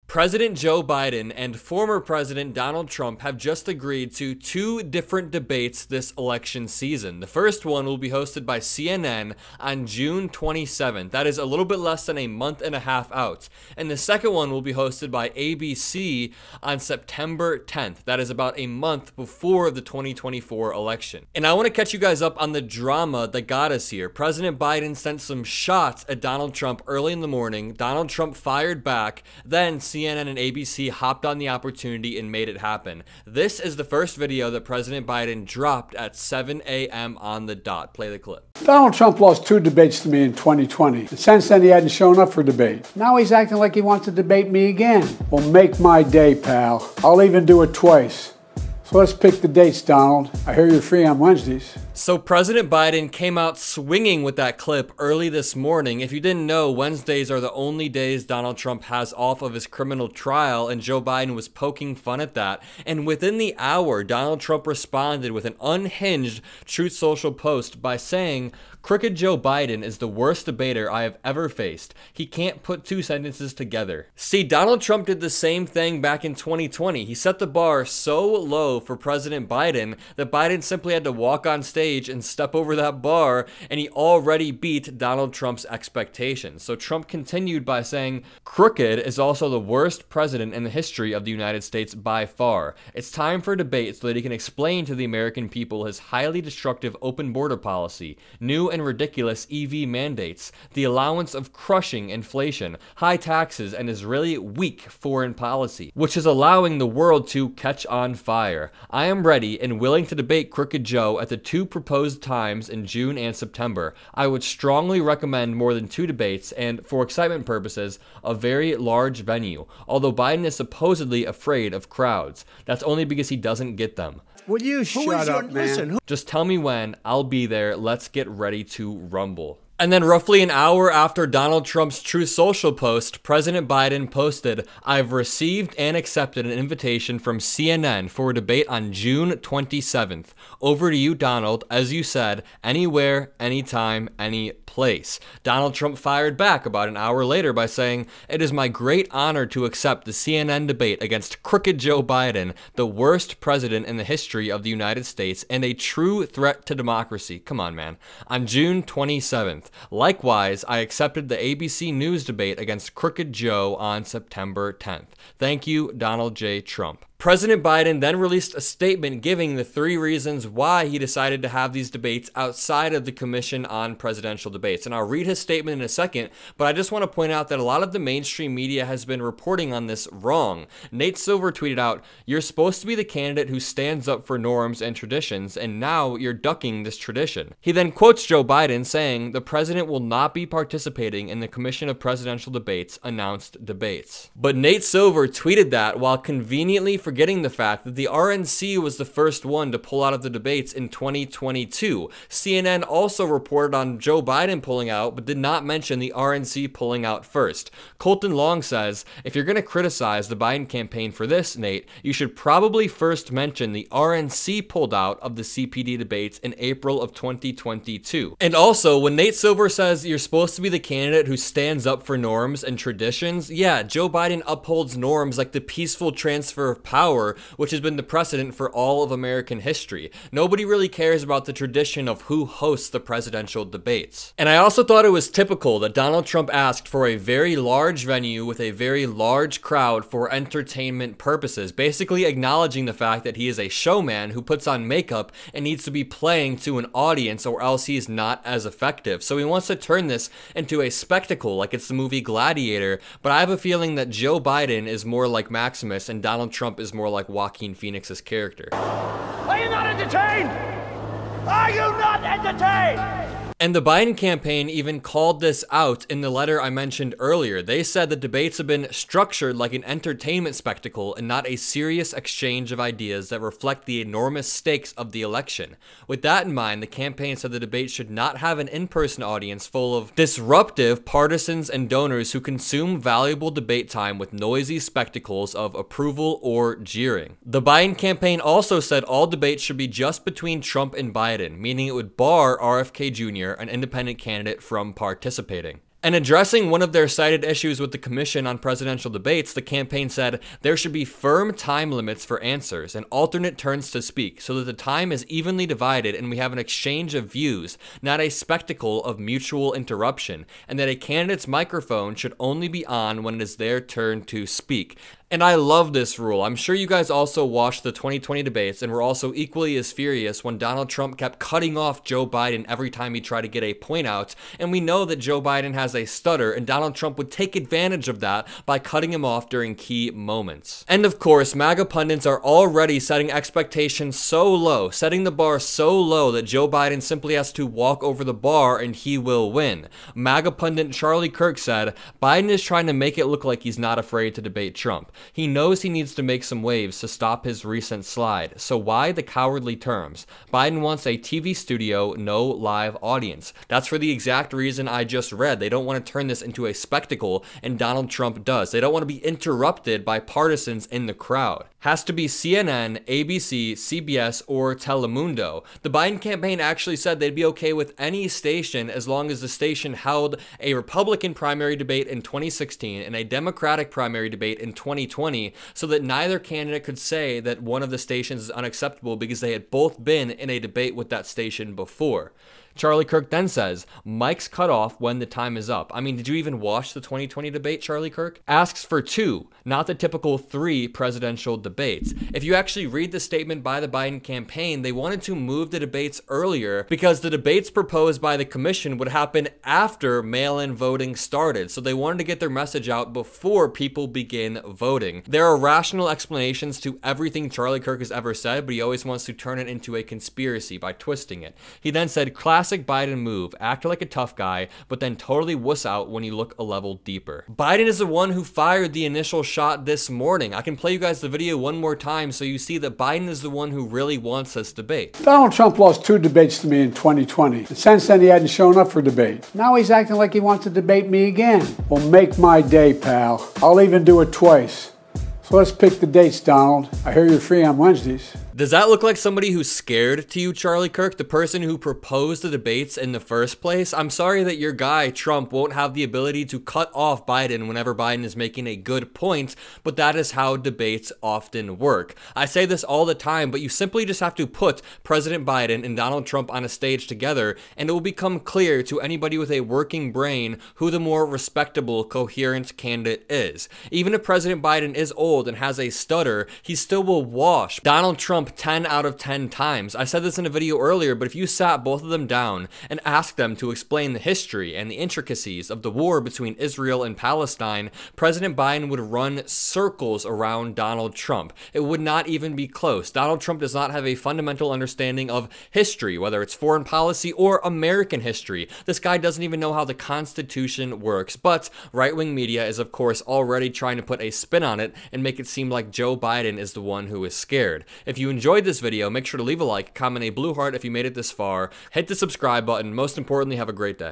President Joe Biden and former President Donald Trump have just agreed to two different debates this election season. The first one will be hosted by CNN on June 27th. That is a little bit less than a month and a half out. And the second one will be hosted by ABC on September 10th. That is about a month before the 2024 election. And I want to catch you guys up on the drama that got us here. President Biden sent some shots at Donald Trump early in the morning. Donald Trump fired back. Then CNN and ABC hopped on the opportunity and made it happen. This is the first video that President Biden dropped at 7 a.m. on the dot. Play the clip. Donald Trump lost 2 debates to me in 2020. And since then, he hadn't shown up for debate. Now he's acting like he wants to debate me again. Well, make my day, pal. I'll even do it twice. So let's pick the dates, Donald. I hear you're free on Wednesdays. So President Biden came out swinging with that clip early this morning. If you didn't know, Wednesdays are the only days Donald Trump has off of his criminal trial, and Joe Biden was poking fun at that. And within the hour, Donald Trump responded with an unhinged Truth Social post by saying, "Crooked Joe Biden is the worst debater I have ever faced. He can't put 2 sentences together." See, Donald Trump did the same thing back in 2020. He set the bar so low for President Biden that Biden simply had to walk on stage and step over that bar, and he already beat Donald Trump's expectations. So Trump continued by saying, "Crooked is also the worst president in the history of the United States by far. It's time for debate so that he can explain to the American people his highly destructive open border policy, new and ridiculous EV mandates, the allowance of crushing inflation, high taxes, and his really weak foreign policy, which is allowing the world to catch on fire. I am ready and willing to debate Crooked Joe at the 2 proposed times in June and September. I would strongly recommend more than 2 debates and, for excitement purposes, a very large venue, although Biden is supposedly afraid of crowds. That's only because he doesn't get them. Will you shut up, man? Listen, just tell me when. I'll be there. Let's get ready to rumble." And then roughly an hour after Donald Trump's Truth Social post, President Biden posted, "I've received and accepted an invitation from CNN for a debate on June 27th. Over to you, Donald. As you said, anywhere, anytime, any place." Donald Trump fired back about an hour later by saying, "It is my great honor to accept the CNN debate against Crooked Joe Biden, the worst president in the history of the United States and a true threat to democracy." Come on, man. On June 27th. Likewise, I accepted the ABC News debate against Crooked Joe on September 10th. Thank you, Donald J. Trump. President Biden then released a statement giving the 3 reasons why he decided to have these debates outside of the Commission on Presidential Debates. And I'll read his statement in a second, but I just want to point out that a lot of the mainstream media has been reporting on this wrong. Nate Silver tweeted out, "You're supposed to be the candidate who stands up for norms and traditions, and now you're ducking this tradition." He then quotes Joe Biden saying, "The president will not be participating in the Commission of Presidential Debates announced debates." But Nate Silver tweeted that while conveniently forgetting the fact that the RNC was the first one to pull out of the debates in 2022. CNN also reported on Joe Biden pulling out, but did not mention the RNC pulling out first. Colton Long says, "If you're going to criticize the Biden campaign for this, Nate, you should probably first mention the RNC pulled out of the CPD debates in April of 2022. And also, when Nate Silver says you're supposed to be the candidate who stands up for norms and traditions, yeah, Joe Biden upholds norms like the peaceful transfer of power, which has been the precedent for all of American history. Nobody really cares about the tradition of who hosts the presidential debates." And I also thought it was typical that Donald Trump asked for a very large venue with a very large crowd for entertainment purposes, basically acknowledging the fact that he is a showman who puts on makeup and needs to be playing to an audience or else he's not as effective. So he wants to turn this into a spectacle like it's the movie Gladiator, but I have a feeling that Joe Biden is more like Maximus and Donald Trump is more like Joaquin Phoenix's character. Are you not entertained? Are you not entertained? And the Biden campaign even called this out in the letter I mentioned earlier. They said the debates have been structured like an entertainment spectacle and not a serious exchange of ideas that reflect the enormous stakes of the election. With that in mind, the campaign said the debate should not have an in-person audience full of disruptive partisans and donors who consume valuable debate time with noisy spectacles of approval or jeering. The Biden campaign also said all debates should be just between Trump and Biden, meaning it would bar RFK Jr., an independent candidate, from participating. And addressing one of their cited issues with the Commission on Presidential Debates, the campaign said there should be firm time limits for answers and alternate turns to speak so that the time is evenly divided and we have an exchange of views, not a spectacle of mutual interruption, and that a candidate's microphone should only be on when it is their turn to speak. And I love this rule. I'm sure you guys also watched the 2020 debates and were also equally as furious when Donald Trump kept cutting off Joe Biden every time he tried to get a point out. And we know that Joe Biden has a stutter, and Donald Trump would take advantage of that by cutting him off during key moments. And of course, MAGA pundits are already setting expectations so low, setting the bar so low that Joe Biden simply has to walk over the bar and he will win. MAGA pundit Charlie Kirk said, Biden is trying to make it look like he's not afraid to debate Trump. He knows he needs to make some waves to stop his recent slide, so why the cowardly terms? Biden wants a TV studio, no live audience. That's for the exact reason I just read. They don't want to turn this into a spectacle, and Donald Trump does. They don't want to be interrupted by partisans in the crowd. Has to be CNN, ABC, CBS, or Telemundo. The Biden campaign actually said they'd be okay with any station as long as the station held a Republican primary debate in 2016 and a Democratic primary debate in 2020, so that neither candidate could say that one of the stations is unacceptable because they had both been in a debate with that station before. Charlie Kirk then says, mics cut off when the time is up. I mean, did you even watch the 2020 debate, Charlie Kirk? Asks for 2, not the typical 3 presidential debates. If you actually read the statement by the Biden campaign, they wanted to move the debates earlier because the debates proposed by the commission would happen after mail-in voting started. So they wanted to get their message out before people begin voting. There are rational explanations to everything Charlie Kirk has ever said, but he always wants to turn it into a conspiracy by twisting it. He then said, classic Biden move, act like a tough guy, but then totally wuss out when you look a level deeper. Biden is the one who fired the initial shot this morning. I can play you guys the video one more time so you see that Biden is the one who really wants this debate. Donald Trump lost 2 debates to me in 2020. And since then, he hadn't shown up for debate. Now he's acting like he wants to debate me again. Well, make my day, pal. I'll even do it twice. So let's pick the dates, Donald. I hear you're free on Wednesdays. Does that look like somebody who's scared to you, Charlie Kirk? The person who proposed the debates in the first place? I'm sorry that your guy, Trump, won't have the ability to cut off Biden whenever Biden is making a good point, but that is how debates often work. I say this all the time, but you simply just have to put President Biden and Donald Trump on a stage together, and it will become clear to anybody with a working brain who the more respectable, coherent candidate is. Even if President Biden is old and has a stutter, he still will wash Donald Trump 10 out of 10 times. I said this in a video earlier, but if you sat both of them down and asked them to explain the history and the intricacies of the war between Israel and Palestine, President Biden would run circles around Donald Trump. It would not even be close. Donald Trump does not have a fundamental understanding of history, whether it's foreign policy or American history. This guy doesn't even know how the Constitution works, but right-wing media is of course already trying to put a spin on it and make it seem like Joe Biden is the one who is scared. If you enjoyed this video, make sure to leave a like, comment a blue heart if you made it this far, hit the subscribe button. Most importantly, have a great day.